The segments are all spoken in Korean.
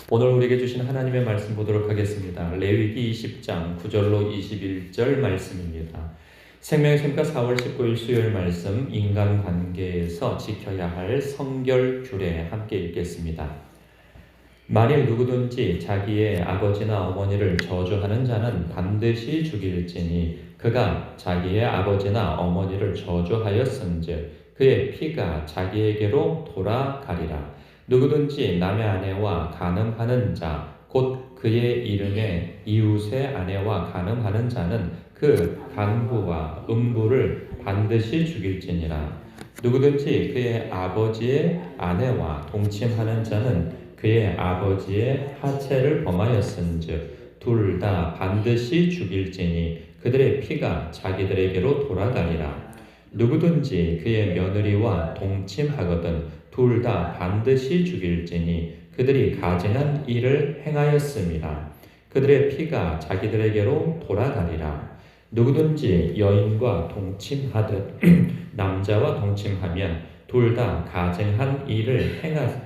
오늘 우리에게 주신 하나님의 말씀 보도록 하겠습니다. 레위기 20장 9절로 21절 말씀입니다. 생명의 샘가 4월 19일 수요일 말씀, 인간관계에서 지켜야 할 성결 규례 함께 읽겠습니다. 만일 누구든지 자기의 아버지나 어머니를 저주하는 자는 반드시 죽일지니 그가 자기의 아버지나 어머니를 저주하였은즉 그의 피가 자기에게로 돌아가리라. 누구든지 남의 아내와 간음하는 자, 곧 그의 이름에 이웃의 아내와 간음하는 자는 그 간부와 음부를 반드시 죽일지니라. 누구든지 그의 아버지의 아내와 동침하는 자는 그의 아버지의 하체를 범하였은즉 둘 다 반드시 죽일지니 그들의 피가 자기들에게로 돌아가리라. 누구든지 그의 며느리와 동침하거든 둘 다 반드시 죽일지니 그들이 가증한 일을 행하였음이라. 그들의 피가 자기들에게로 돌아가리라. 누구든지 여인과 동침하듯 남자와 동침하면 둘 다 가증한 일을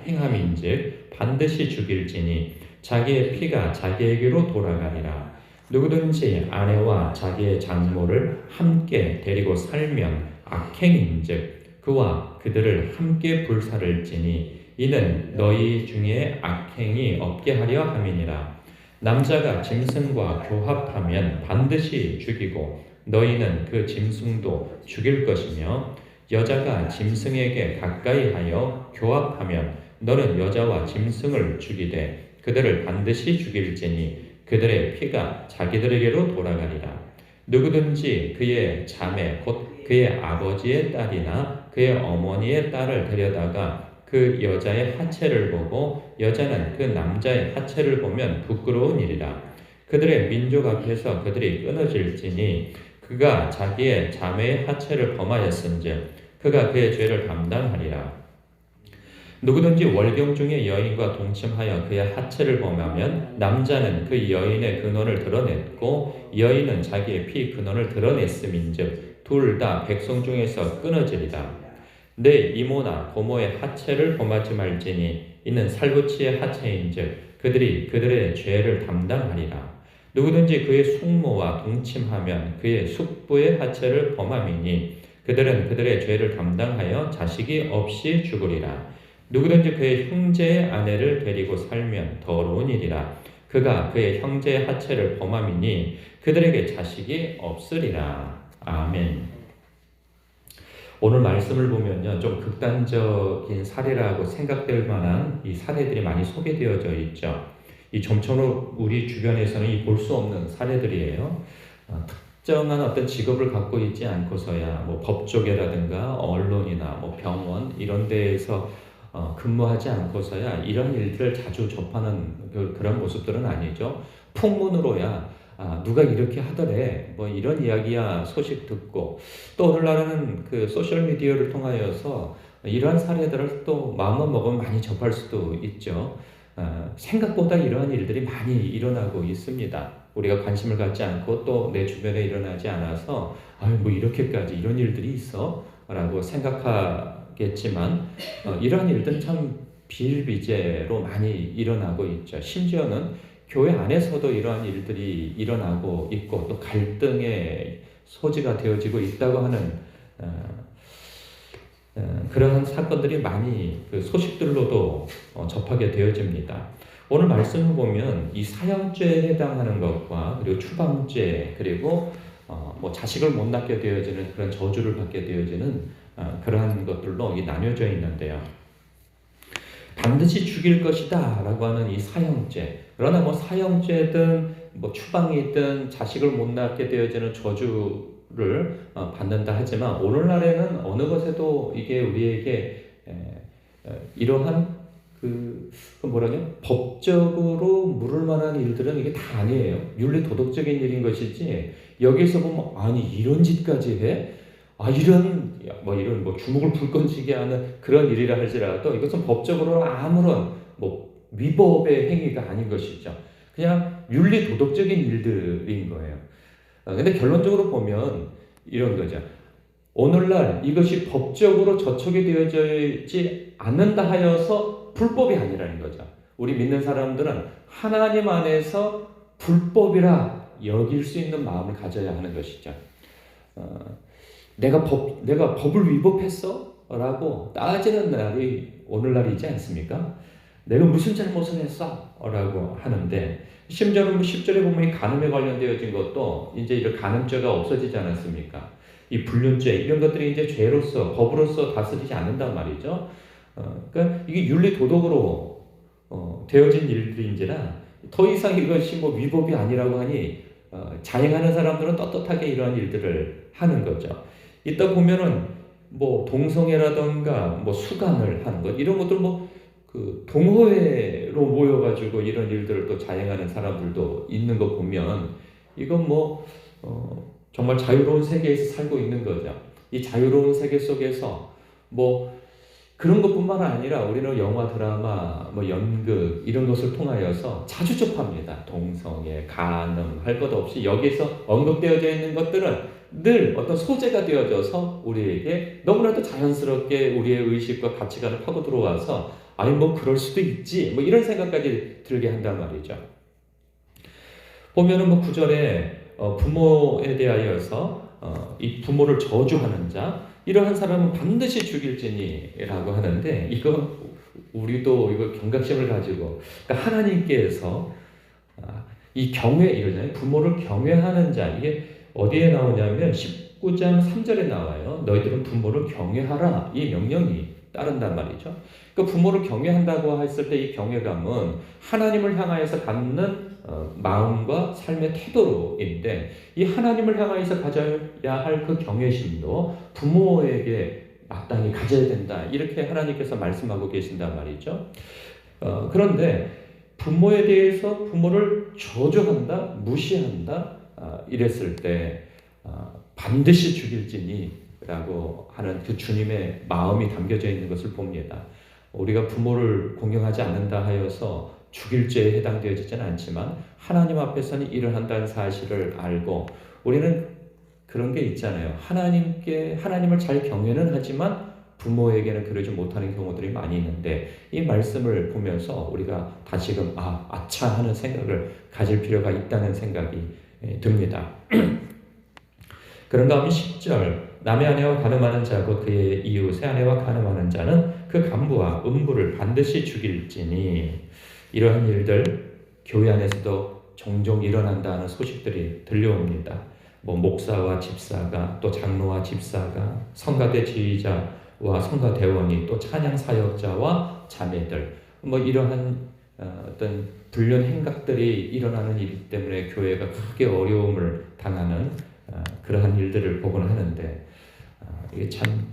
행함인즉 반드시 죽일지니 자기의 피가 자기에게로 돌아가리라. 누구든지 아내와 자기의 장모를 함께 데리고 살면 악행인즉 그와 그들을 함께 불살을지니 이는 너희 중에 악행이 없게 하려 함이니라. 남자가 짐승과 교합하면 반드시 죽이고 너희는 그 짐승도 죽일 것이며 여자가 짐승에게 가까이 하여 교합하면 너는 여자와 짐승을 죽이되 그들을 반드시 죽일지니 그들의 피가 자기들에게로 돌아가리라. 누구든지 그의 자매 곧 그의 아버지의 딸이나 그의 어머니의 딸을 데려다가 그 여자의 하체를 보고 여자는 그 남자의 하체를 보면 부끄러운 일이라. 그들의 민족 앞에서 그들이 끊어질지니 그가 자기의 자매의 하체를 범하였은즉 그가 그의 죄를 담당하리라. 누구든지 월경 중에 여인과 동침하여 그의 하체를 범하면 남자는 그 여인의 근원을 드러냈고 여인은 자기의 피 근원을 드러냈음인즉 둘 다 백성 중에서 끊어지리라. 내 이모나 고모의 하체를 범하지 말지니 이는 살부치의 하체인즉 그들이 그들의 죄를 담당하리라. 누구든지 그의 숙모와 동침하면 그의 숙부의 하체를 범함이니 그들은 그들의 죄를 담당하여 자식이 없이 죽으리라. 누구든지 그의 형제의 아내를 데리고 살면 더러운 일이라. 그가 그의 형제의 하체를 범함이니 그들에게 자식이 없으리라. 아멘. 오늘 말씀을 보면요, 좀 극단적인 사례라고 생각될 만한 이 사례들이 많이 소개되어져 있죠. 이 좀처럼 우리 주변에서는 볼 수 없는 사례들이에요. 특정한 어떤 직업을 갖고 있지 않고서야 뭐 법조계라든가 언론이나 뭐 병원 이런 데에서 근무하지 않고서야 이런 일들을 자주 접하는 그런 모습들은 아니죠. 풍문으로야 누가 이렇게 하더래 뭐 이런 이야기야 소식 듣고 또 오늘날은 그 소셜미디어를 통하여서 이러한 사례들을 또 마음만 먹으면 많이 접할 수도 있죠. 생각보다 이러한 일들이 많이 일어나고 있습니다. 우리가 관심을 갖지 않고 또 내 주변에 일어나지 않아서 뭐 이렇게까지 이런 일들이 있어? 라고 생각하겠지만 이러한 일들은 참 비일비재로 많이 일어나고 있죠. 심지어는 교회 안에서도 이러한 일들이 일어나고 있고 또 갈등의 소지가 되어지고 있다고 하는 그런 사건들이 많이 그 소식들로도 접하게 되어집니다. 오늘 말씀을 보면 이 사형죄에 해당하는 것과 그리고 추방죄 그리고 뭐 자식을 못 낳게 되어지는 그런 저주를 받게 되어지는 그러한 것들로 나뉘어져 있는데요. 반드시 죽일 것이다 라고 하는 이 사형죄. 그러나 뭐 사형죄든 뭐 추방이든 자식을 못 낳게 되어지는 저주를 받는다 하지만 오늘날에는 어느 것에도 이게 우리에게 이러한 그 뭐라냐 법적으로 물을 만한 일들은 이게 다 아니에요. 윤리 도덕적인 일인 것이지 여기서 보면 아니 이런 짓까지 해? 이런 주먹을 불끈지게 하는 그런 일이라 할지라도 이것은 법적으로 아무런 뭐 위법의 행위가 아닌 것이죠. 그냥 윤리 도덕적인 일들인 거예요. 근데 결론적으로 보면 이런 거죠. 오늘날 이것이 법적으로 저촉이 되어지지 않는다 하여서 불법이 아니라는 거죠. 우리 믿는 사람들은 하나님 안에서 불법이라 여길 수 있는 마음을 가져야 하는 것이죠. 내가 법을 위법했어? 라고 따지는 날이 오늘날이지 않습니까? 내가 무슨 잘못을 했어? 라고 하는데, 심지어는 10절에 보면 이 간음에 관련되어진 것도 이제 이런 간음죄가 없어지지 않았습니까? 이 불륜죄, 이런 것들이 이제 죄로서, 법으로서 다스리지 않는단 말이죠. 그러니까 이게 윤리 도덕으로 되어진 일들인지라 더 이상 이것이 뭐 위법이 아니라고 하니 자행하는 사람들은 떳떳하게 이러한 일들을 하는 거죠. 이따 보면은 뭐 동성애라던가 뭐 수간을 하는 것 이런 것들 뭐 그 동호회로 모여가지고 이런 일들을 또 자행하는 사람들도 있는 거 보면 이건 뭐 정말 자유로운 세계에서 살고 있는 거죠. 이 자유로운 세계 속에서 뭐 그런 것뿐만 아니라 우리는 영화, 드라마, 뭐 연극 이런 것을 통하여서 자주 접합니다. 동성애, 간음 할 것 없이 여기서 언급되어져 있는 것들은 늘 어떤 소재가 되어져서 우리에게 너무나도 자연스럽게 우리의 의식과 가치관을 파고 들어와서 아니 뭐 그럴 수도 있지 뭐 이런 생각까지 들게 한단 말이죠. 보면은 뭐 9절에 부모에 대하여서 이 부모를 저주하는 자 이러한 사람은 반드시 죽일지니라고 하는데 이거 우리도 이거 경각심을 가지고 그러니까 하나님께서 이 경외 이러잖아요. 부모를 경외하는 자 이게 어디에 나오냐면 19장 3절에 나와요. 너희들은 부모를 경외하라 이 명령이 따른단 말이죠. 그러니까 부모를 경외한다고 했을 때 이 경외감은 하나님을 향하여서 갖는 마음과 삶의 태도로인데 이 하나님을 향하여서 가져야 할 그 경외심도 부모에게 마땅히 가져야 된다 이렇게 하나님께서 말씀하고 계신단 말이죠. 그런데 부모에 대해서 부모를 저주한다 무시한다 이랬을 때 반드시 죽일지니 라고 하는 그 주님의 마음이 담겨져 있는 것을 봅니다. 우리가 부모를 공경하지 않는다 하여서 죽일 죄에 해당되어지지는 않지만 하나님 앞에서는 일을 한다는 사실을 알고 우리는 그런 게 있잖아요. 하나님을 잘 경외는 하지만 부모에게는 그러지 못하는 경우들이 많이 있는데 이 말씀을 보면서 우리가 다시금 아차 하는 생각을 가질 필요가 있다는 생각이 듭니다. 그런가 하면 10절 남의 아내와 간음하는 자고 그의 이웃의 아내와 간음하는 자는 그 간부와 음부를 반드시 죽일지니 이러한 일들 교회 안에서도 종종 일어난다는 소식들이 들려옵니다. 뭐 목사와 집사가 또 장로와 집사가 성가대 지휘자와 성가대원이 또 찬양 사역자와 자매들 뭐 이러한 어떤 불륜 행각들이 일어나는 일 때문에 교회가 크게 어려움을 당하는 그러한 일들을 보곤 하는데 이게 참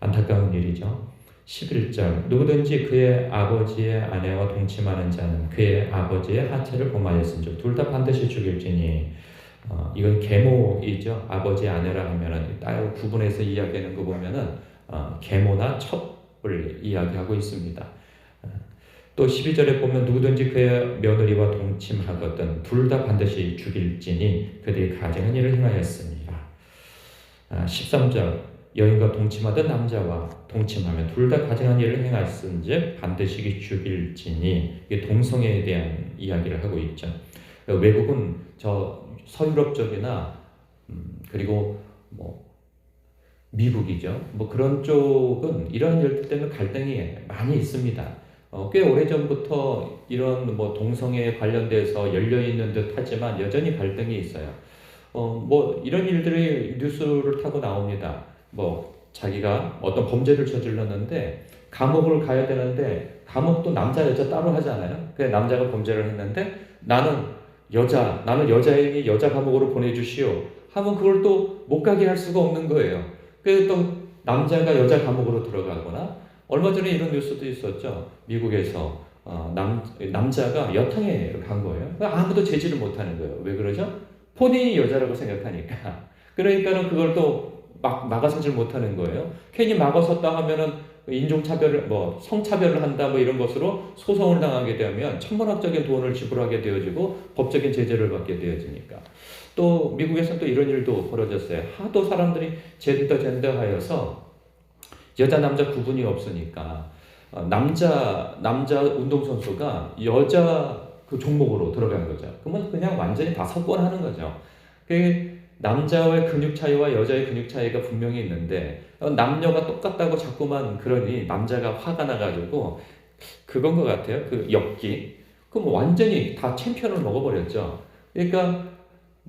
안타까운 일이죠. 11절 누구든지 그의 아버지의 아내와 동침하는 자는 그의 아버지의 하체를 범하였은즉 둘 다 반드시 죽일지니 이건 계모이죠. 아버지의 아내라 하면은 따로 구분해서 이야기하는 거 보면은 계모나 첩을 이야기하고 있습니다. 또 12절에 보면 누구든지 그의 며느리와 동침하거든 둘 다 반드시 죽일지니 그들이 가증한 일을 행하였습니다. 13절 여인과 동침하던 남자와 동침하면 둘 다 가증한 일을 행하였은즉 반드시 죽일지니 이게 동성애에 대한 이야기를 하고 있죠. 외국은 저 서유럽 쪽이나 그리고 뭐 미국이죠. 뭐 그런 쪽은 이러한 일들 때문에 갈등이 많이 있습니다. 꽤 오래전부터 이런 뭐 동성애에 관련돼서 열려있는 듯 하지만 여전히 갈등이 있어요. 뭐 이런 일들이 뉴스를 타고 나옵니다. 뭐 자기가 어떤 범죄를 저질렀는데 감옥을 가야 되는데 감옥도 남자 여자 따로 하잖아요. 그 남자가 범죄를 했는데 나는 여자에게 여자 감옥으로 보내주시오 하면 그걸 또 못 가게 할 수가 없는 거예요. 그래서 또 남자가 여자 감옥으로 들어가거나 얼마 전에 이런 뉴스도 있었죠. 미국에서 남자가 여탕에 간 거예요. 아무도 제지를 못하는 거예요. 왜 그러죠? 본인이 여자라고 생각하니까. 그러니까는 그걸 또 막 막아서질 못하는 거예요. 괜히 막아섰다 하면은 인종차별을 성차별을 한다 이런 것으로 소송을 당하게 되면 천문학적인 돈을 지불하게 되어지고 법적인 제재를 받게 되어지니까. 또 미국에서 또 이런 일도 벌어졌어요. 하도 사람들이 젠더 하여서 여자 남자 구분이 없으니까 남자 운동선수가 여자 그 종목으로 들어간 거죠. 그러면 그냥 완전히 다 석권하는 거죠. 그 남자의 근육 차이와 여자의 근육 차이가 분명히 있는데 남녀가 똑같다고 자꾸만 그러니 남자가 화가 나가지고 그건 것 같아요. 그 엽기. 그럼 완전히 다 챔피언을 먹어버렸죠. 그러니까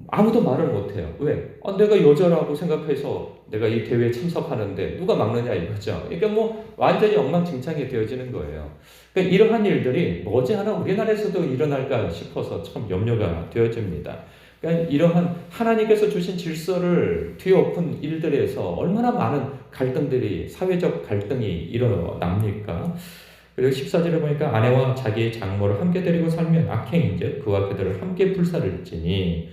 아무도 말을 못해요. 왜? 내가 여자라고 생각해서 내가 이 대회에 참석하는데 누가 막느냐 이거죠. 그러니까 뭐 완전히 엉망진창이 되어지는 거예요. 그러니까 이러한 일들이 머지않아 우리나라에서도 일어날까 싶어서 참 염려가 되어집니다. 그러니까 이러한 하나님께서 주신 질서를 뒤엎은 일들에서 얼마나 많은 갈등들이 사회적 갈등이 일어납니까? 그리고 14절에 보니까 아내와 자기의 장모를 함께 데리고 살면 악행인즉 그와 그들을 함께 불살을지니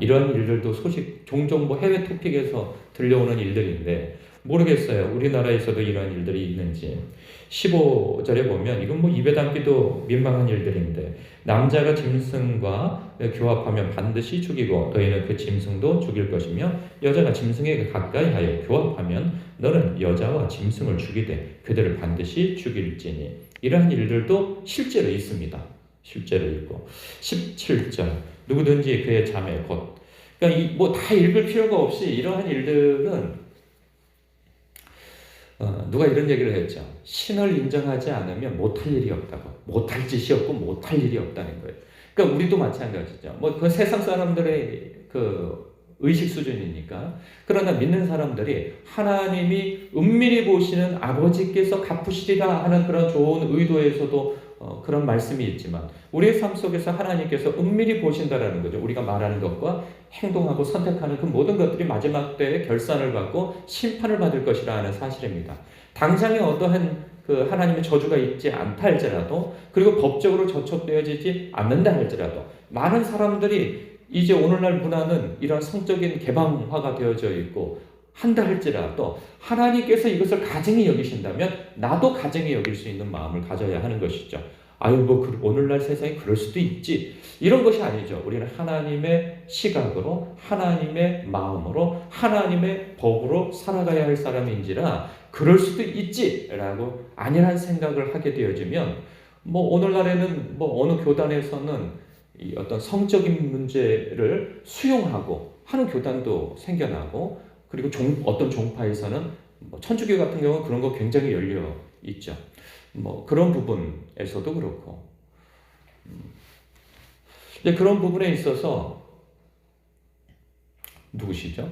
이런 일들도 소식 종종 뭐 해외 토픽에서 들려오는 일들인데 모르겠어요. 우리나라에서도 이런 일들이 있는지. 15절에 보면 이건 뭐 입에 담기도 민망한 일들인데 남자가 짐승과 교합하면 반드시 죽이고 너희는 그 짐승도 죽일 것이며 여자가 짐승에게 가까이 하여 교합하면 너는 여자와 짐승을 죽이되 그들을 반드시 죽일지니. 이러한 일들도 실제로 있습니다. 실제로 있고. 17절 누구든지 그의 자매 곧. 그러니까 뭐 다 읽을 필요가 없이 이러한 일들은 누가 이런 얘기를 했죠. 신을 인정하지 않으면 못할 일이 없다고. 못할 짓이 없고 못할 일이 없다는 거예요. 그러니까 우리도 마찬가지죠. 뭐 그 세상 사람들의 그 의식 수준이니까. 그러나 믿는 사람들이 하나님이 은밀히 보시는 아버지께서 갚으시리라 하는 그런 좋은 의도에서도 그런 말씀이 있지만 우리의 삶 속에서 하나님께서 은밀히 보신다라는 거죠. 우리가 말하는 것과 행동하고 선택하는 그 모든 것들이 마지막 때에 결산을 받고 심판을 받을 것이라 하는 사실입니다. 당장에 어떠한 그 하나님의 저주가 있지 않다 할지라도 그리고 법적으로 저촉되어지지 않는다 할지라도 많은 사람들이 이제 오늘날 문화는 이런 성적인 개방화가 되어져 있고 한다 할지라도 하나님께서 이것을 가증히 여기신다면 나도 가증히 여길 수 있는 마음을 가져야 하는 것이죠. 아유 뭐 오늘날 세상에 그럴 수도 있지 이런 것이 아니죠. 우리는 하나님의 시각으로 하나님의 마음으로 하나님의 법으로 살아가야 할 사람인지라 그럴 수도 있지라고 안일한 생각을 하게 되어지면 뭐 오늘날에는 뭐 어느 교단에서는 이 어떤 성적인 문제를 수용하고 하는 교단도 생겨나고 그리고 어떤 종파에서는 뭐 천주교 같은 경우는 그런 거 굉장히 열려 있죠. 뭐 그런 부분에서도 그렇고 근데 그런 부분에 있어서 누구시죠?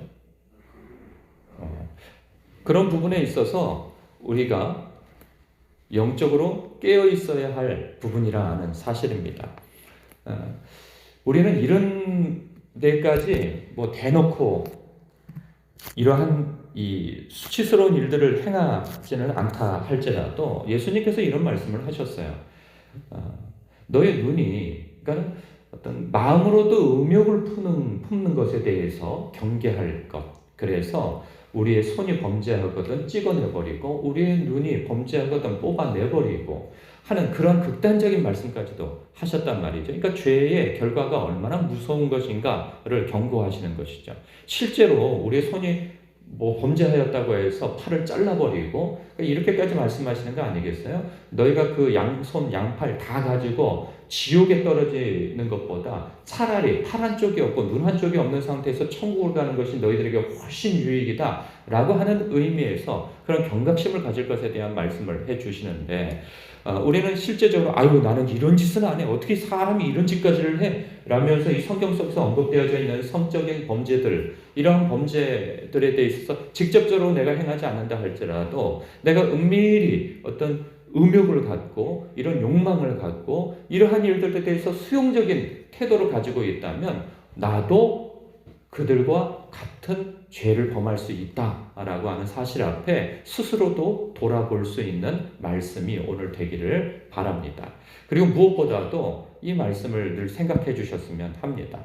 그런 부분에 있어서 우리가 영적으로 깨어 있어야 할 부분이라 하는 사실입니다. 우리는 이런 데까지 뭐 대놓고 이러한 이 수치스러운 일들을 행하지는 않다 할지라도 예수님께서 이런 말씀을 하셨어요. 너의 눈이 그러니까 어떤 마음으로도 음욕을 품는 것에 대해서 경계할 것. 그래서 우리의 손이 범죄하거든 찍어내버리고 우리의 눈이 범죄하거든 뽑아내버리고 하는 그런 극단적인 말씀까지도 하셨단 말이죠. 그러니까 죄의 결과가 얼마나 무서운 것인가를 경고하시는 것이죠. 실제로 우리의 손이 뭐 범죄하였다고 해서 팔을 잘라버리고 이렇게까지 말씀하시는 거 아니겠어요? 너희가 그 양손 양팔 다 가지고 지옥에 떨어지는 것보다 차라리 팔 한쪽이 없고 눈 한쪽이 없는 상태에서 천국을 가는 것이 너희들에게 훨씬 유익이다 라고 하는 의미에서 그런 경각심을 가질 것에 대한 말씀을 해주시는데 우리는 실제적으로 아유 나는 이런 짓은 안 해. 어떻게 사람이 이런 짓까지를 해? 라면서 이 성경 속에서 언급되어져 있는 성적인 범죄들 이러한 범죄들에 대해서 직접적으로 내가 행하지 않는다 할지라도 내가 은밀히 어떤 음욕을 갖고 이런 욕망을 갖고 이러한 일들에 대해서 수용적인 태도를 가지고 있다면 나도 그들과 같은 죄를 범할 수 있다라고 하는 사실 앞에 스스로도 돌아볼 수 있는 말씀이 오늘 되기를 바랍니다. 그리고 무엇보다도 이 말씀을 늘 생각해 주셨으면 합니다.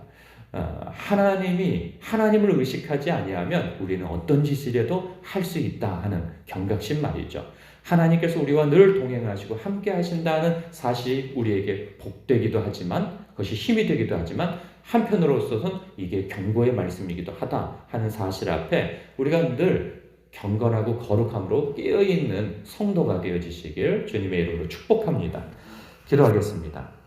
하나님을 의식하지 아니하면 우리는 어떤 짓이라도 할 수 있다 하는 경각심 말이죠. 하나님께서 우리와 늘 동행하시고 함께 하신다는 사실이 우리에게 복되기도 하지만 그것이 힘이 되기도 하지만 한편으로서는 이게 경고의 말씀이기도 하다 하는 사실 앞에 우리가 늘 경건하고 거룩함으로 깨어있는 성도가 되어지시길 주님의 이름으로 축복합니다. 기도하겠습니다.